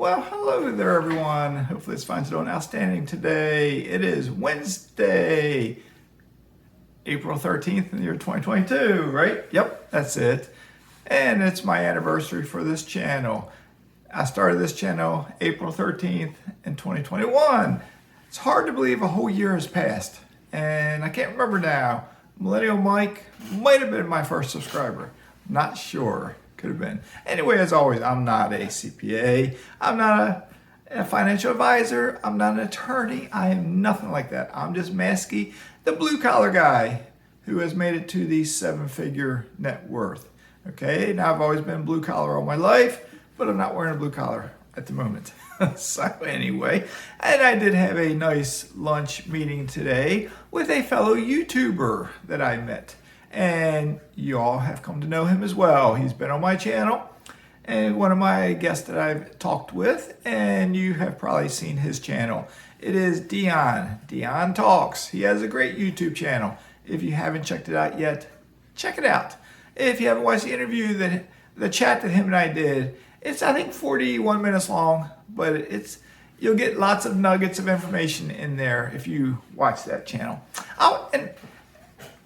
Well, hello there, everyone. Hopefully this finds you doing outstanding today. It is Wednesday, April 13th in the year 2022, right? Yep, that's it. And it's my anniversary for this channel. I started this channel April 13th in 2021. It's hard to believe a whole year has passed. And I can't remember now. Millennial Mike might have been my first subscriber. Not sure. Could have been. Anyway, as always, I'm not a CPA. I'm not a financial advisor. I'm not an attorney. I am nothing like that. I'm just Mazske, the blue collar guy who has made it to the 7-figure net worth. Okay, now I've always been blue collar all my life, but I'm not wearing a blue collar at the moment. So anyway, and I did have a nice lunch meeting today with a fellow YouTuber that I met. And you all have come to know him as well. He's been on my channel and one of my guests that I've talked with, and you have probably seen his channel. It is Dion. Dion Talks. He has a great YouTube channel. If you haven't checked it out yet, check it out. If you haven't watched the interview, the chat that him and I did, it's I think 41 minutes long, but you'll get lots of nuggets of information in there if you watch that channel.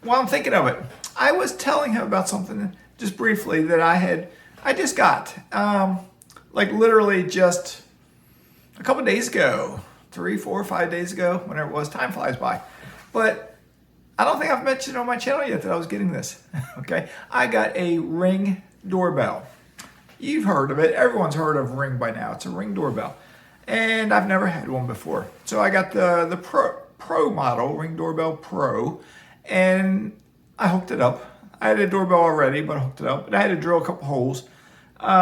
While I'm thinking of it, I was telling him about something just briefly that I just got, like literally just a couple days ago, 3, 4, 5 days ago, whenever it was. Time flies by. But I don't think I've mentioned on my channel yet that I was getting this. Okay, I got a Ring Doorbell. You've heard of it. Everyone's heard of Ring by now. It's a Ring Doorbell, and I've never had one before. So I got the Pro model, Ring Doorbell Pro. And I hooked it up. I had a doorbell already, but I hooked it up. And I had to drill a couple holes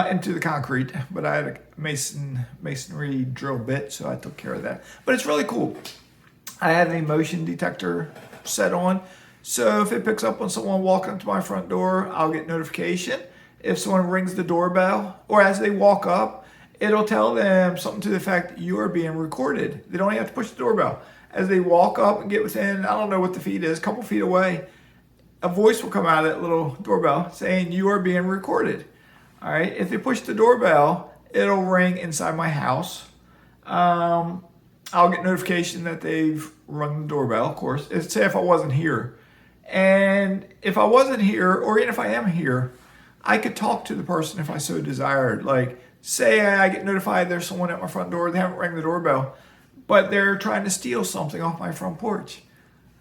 into the concrete, but I had a masonry drill bit, so I took care of that. But it's really cool. I have a motion detector set on, so if it picks up on someone walking up to my front door, I'll get notification. If someone rings the doorbell, or as they walk up, it'll tell them something to the fact that you are being recorded. They don't even have to push the doorbell. As they walk up and get within, I don't know what the feet is, a couple feet away, a voice will come out of that little doorbell saying you are being recorded. All right. If they push the doorbell, it'll ring inside my house. I'll get notification that they've rung the doorbell, of course. It's say if I wasn't here. And if I wasn't here, or even if I am here, I could talk to the person if I so desired. Like, say I get notified there's someone at my front door, they haven't rang the doorbell, but they're trying to steal something off my front porch.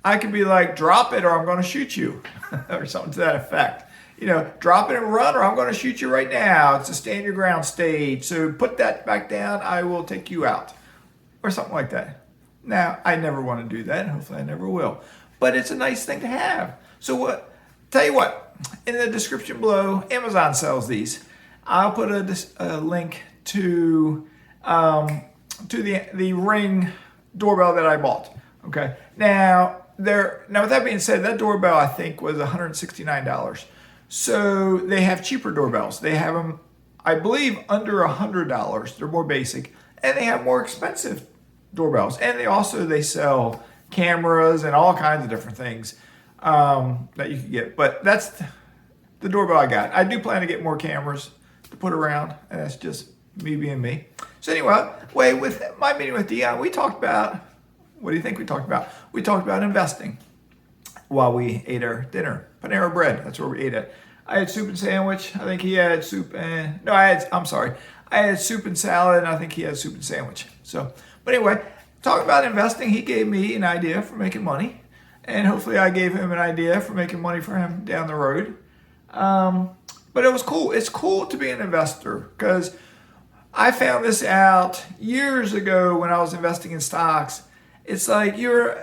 I could be like, drop it or I'm going to shoot you, or something to that effect. You know, drop it and run or I'm going to shoot you right now. It's a stand your ground stage. So put that back down. I will take you out, or something like that. Now, I never want to do that. Hopefully I never will. But it's a nice thing to have. So tell you what, in the description below, Amazon sells these. I'll put a link to the Ring doorbell that I bought. Okay. Now with that being said, that doorbell I think was $169. So they have cheaper doorbells. They have them, I believe, under $100. They're more basic, and they have more expensive doorbells. And they sell cameras and all kinds of different things that you can get. But that's the doorbell I got. I do plan to get more cameras to put around, and that's just me being me. So anyway, with my meeting with Dion, we talked about, what do you think we talked about? We talked about investing while we ate our dinner. Panera Bread, that's where we ate it. I had soup and sandwich. I think he had soup and, no, I had soup and salad, and I think he had soup and sandwich. So, but anyway, talking about investing, he gave me an idea for making money, and hopefully I gave him an idea for making money for him down the road. But it was cool. It's cool to be an investor, because I found this out years ago when I was investing in stocks. It's like you're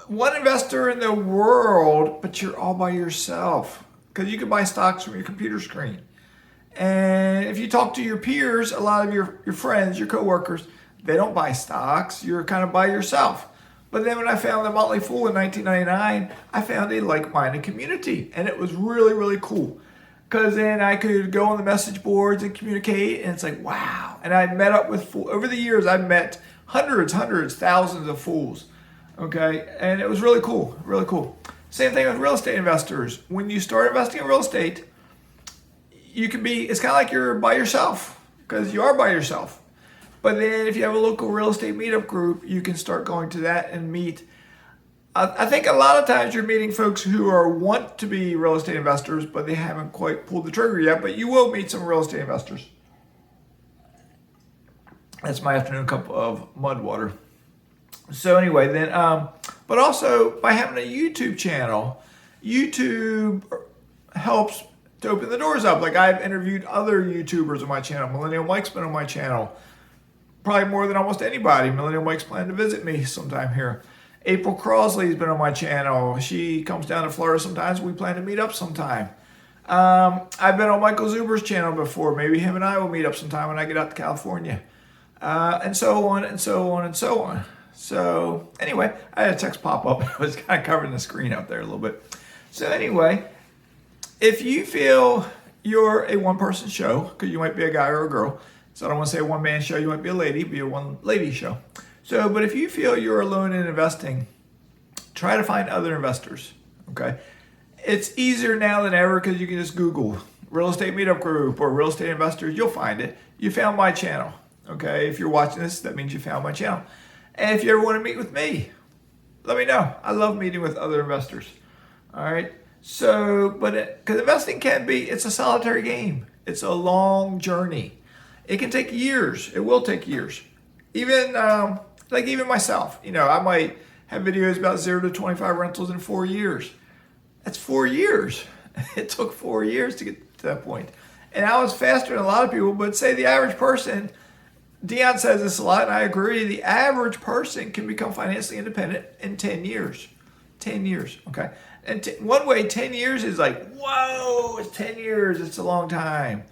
one investor in the world, but you're all by yourself, because you can buy stocks from your computer screen. And if you talk to your peers, a lot of your friends, your coworkers, they don't buy stocks. You're kind of by yourself. But then when I found the Motley Fool in 1999, I found a like-minded community, and it was really, really cool. Because then I could go on the message boards and communicate, and it's like, wow. And I met up with fools. Over the years, I've met hundreds, thousands of fools, okay? And it was really cool, really cool. Same thing with real estate investors. When you start investing in real estate, it's kind of like you're by yourself, because you are by yourself. But then if you have a local real estate meetup group, you can start going to that and meet. I think a lot of times you're meeting folks who want to be real estate investors, but they haven't quite pulled the trigger yet. But you will meet some real estate investors. That's my afternoon cup of mud water. So anyway, then, but also by having a YouTube channel, YouTube helps to open the doors up. Like I've interviewed other YouTubers on my channel. Millennial Mike's been on my channel, probably more than almost anybody. Millennial Mike's planning to visit me sometime here. April Crossley's been on my channel. She comes down to Florida sometimes. We plan to meet up sometime. I've been on Michael Zuber's channel before. Maybe him and I will meet up sometime when I get out to California. And so on and so on and so on. So anyway, I had a text pop up. I was kind of covering the screen up there a little bit. So anyway, if you feel you're a one-person show, because you might be a guy or a girl, so I don't want to say a one-man show, you might be a lady, be a one-lady show. So, but if you feel you're alone in investing, try to find other investors, okay? It's easier now than ever because you can just Google real estate meetup group or real estate investors. You'll find it. You found my channel, okay? If you're watching this, that means you found my channel. And if you ever want to meet with me, let me know. I love meeting with other investors, all right? So, because investing it's a solitary game. It's a long journey. It can take years. It will take years. Even myself, I might have videos about 0 to 25 rentals in 4 years. That's 4 years. It took 4 years to get to that point. And I was faster than a lot of people, but say the average person, Dion says this a lot, and I agree, the average person can become financially independent in 10 years. 10 years, okay? And one way, 10 years is like, whoa, it's 10 years, it's a long time.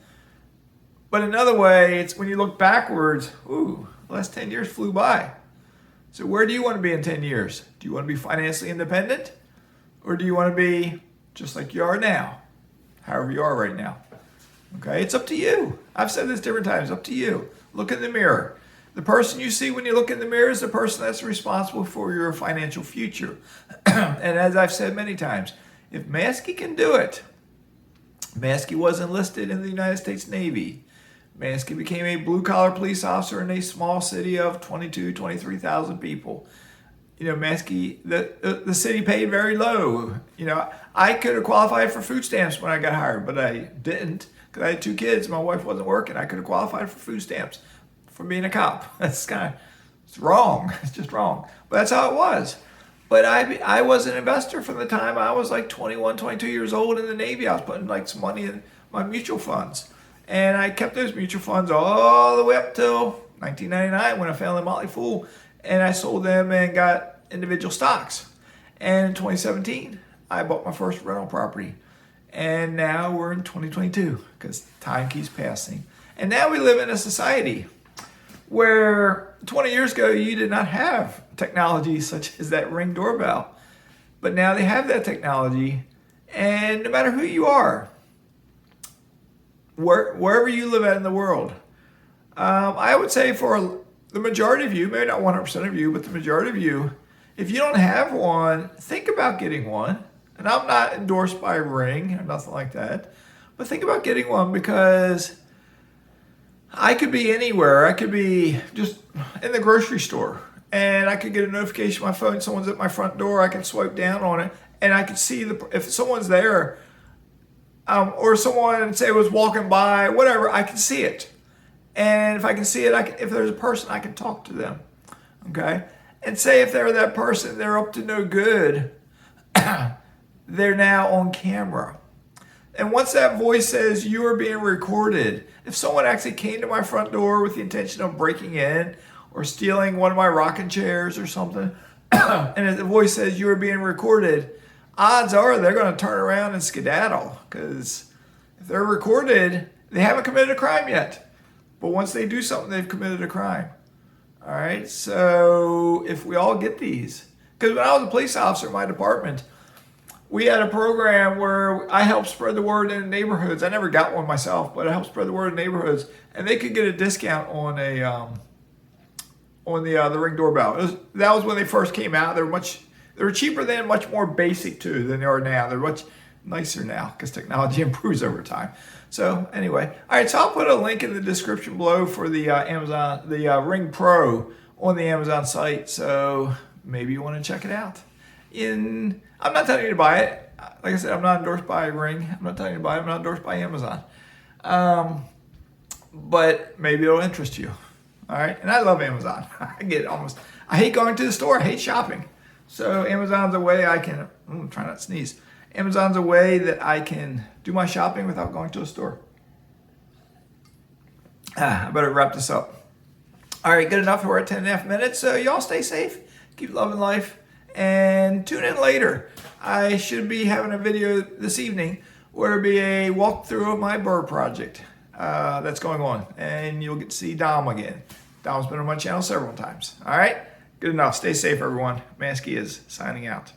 But another way, it's when you look backwards, ooh, the last 10 years flew by. So where do you want to be in 10 years? Do you want to be financially independent? Or do you want to be just like you are now? However you are right now. Okay, it's up to you. I've said this different times, up to you. Look in the mirror. The person you see when you look in the mirror is the person that's responsible for your financial future. And as I've said many times, if Mazske can do it, Mazske was enlisted in the United States Navy. Mazske became a blue-collar police officer in a small city of 23,000 people. Mazske, the city paid very low. I could have qualified for food stamps when I got hired, but I didn't because I had 2 kids. My wife wasn't working. I could have qualified for food stamps from being a cop. It's wrong. It's just wrong. But that's how it was. But I was an investor from the time I was like 21, 22 years old in the Navy. I was putting like some money in my mutual funds. And I kept those mutual funds all the way up till 1999 when I fell in Motley Fool. And I sold them and got individual stocks. And in 2017, I bought my first rental property. And now we're in 2022 because time keeps passing. And now we live in a society where 20 years ago, you did not have technology such as that Ring Doorbell. But now they have that technology. And no matter who you are, wherever you live at in the world, I would say for the majority of you, maybe not 100% of you, but the majority of you, if you don't have one, think about getting one. And I'm not endorsed by Ring or nothing like that, but think about getting one because I could be anywhere. I could be just in the grocery store and I could get a notification on my phone, someone's at my front door, I can swipe down on it and I could see if someone's there, or someone say was walking by, whatever, I can see it. And if I can see it, if there's a person, I can talk to them, okay? And say if they're that person, they're up to no good, they're now on camera. And once that voice says you are being recorded, if someone actually came to my front door with the intention of breaking in or stealing one of my rocking chairs or something, and if the voice says you are being recorded, odds are they're going to turn around and skedaddle because if they're recorded, they haven't committed a crime yet. But once they do something, they've committed a crime. All right, so if we all get these, because when I was a police officer in my department, we had a program where I helped spread the word in neighborhoods. I never got one myself, but I helped spread the word in neighborhoods, and they could get a discount on the Ring Doorbell. That was when they first came out. They were cheaper then, much more basic too than they are now. nicer now because technology improves over time. So anyway, all right, so I'll put a link in the description below for the Amazon, the Ring Pro on the Amazon site. So maybe you want to check it out. I'm not telling you to buy it. Like I said, I'm not endorsed by Ring. I'm not telling you to buy it. I'm not endorsed by Amazon. But maybe it'll interest you. All right. And I love Amazon. I hate going to the store. I hate shopping. So Amazon's a way I can, try not to sneeze. Amazon's a way that I can do my shopping without going to a store. I better wrap this up. All right, good enough. We're at 10.5 minutes. So y'all stay safe. Keep loving life. And tune in later. I should be having a video this evening where it'll be a walkthrough of my bird project that's going on. And you'll get to see Dom again. Dom's been on my channel several times. All right? Good enough. Stay safe, everyone. Mazske is signing out.